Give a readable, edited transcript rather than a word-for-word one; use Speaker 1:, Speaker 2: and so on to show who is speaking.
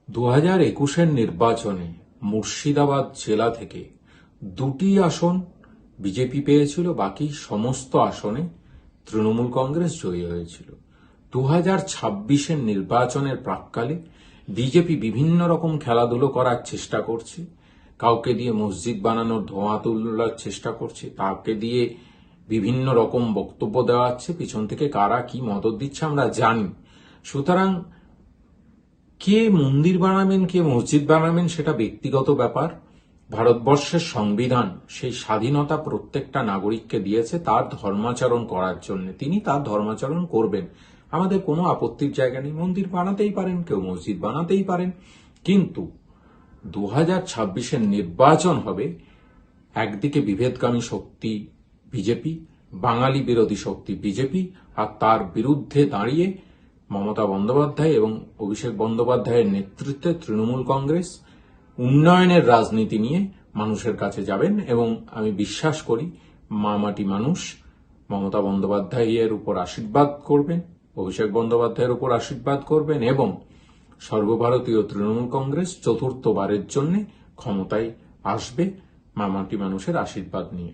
Speaker 1: 2021-এর নির্বাচনে মুর্শিদাবাদ জেলা থেকে 2টি আসন বিজেপি পেয়েছিল, বাকি সমস্ত আসনে তৃণমূল কংগ্রেস জয়ী হয়েছিল। 2026-এর নির্বাচনের প্রাক্কালে বিজেপি বিভিন্ন রকম খেলাধুলো করার চেষ্টা করছে। কাউকে দিয়ে মসজিদ বানানোর ধোঁয়া তোলার চেষ্টা করছে, তাকে দিয়ে বিভিন্ন রকম বক্তব্য দেওয়া হচ্ছে, পিছন থেকে কারা কি মদত দিচ্ছে আমরা জানি। সুতরাং কে মন্দির বানাবেন, কে মসজিদ বানাবেন সেটা ব্যক্তিগত ব্যাপার। ভারতবর্ষের সংবিধান সেই স্বাধীনতা প্রত্যেকটা নাগরিককে দিয়েছে তার ধর্মাচরণ করার জন্য। তিনি তার ধর্মাচরণ করবেন, আমাদের কোনো আপত্তির জায়গা নেই। মন্দির বানাতেই পারেন, কেউ মসজিদ বানাতেই পারেন। কিন্তু 2026-এর নির্বাচন হবে একদিকে বিভেদগামী শক্তি বিজেপি, বাঙালি বিরোধী শক্তি বিজেপি, আর তার বিরুদ্ধে দাঁড়িয়ে মমতা বন্দ্যোপাধ্যায় এবং অভিষেক বন্দ্যোপাধ্যায়ের নেতৃত্বে তৃণমূল কংগ্রেস উন্নয়নের রাজনীতি নিয়ে মানুষের কাছে যাবেন। এবং আমি বিশ্বাস করি মামাটি মানুষ মমতা বন্দ্যোপাধ্যায়ের উপর আশীর্বাদ করবেন, অভিষেক বন্দ্যোপাধ্যায়ের উপর আশীর্বাদ করবেন এবং সর্বভারতীয় তৃণমূল কংগ্রেস চতুর্থবারের জন্য ক্ষমতায় আসবে মামাটি মানুষের আশীর্বাদ নিয়ে।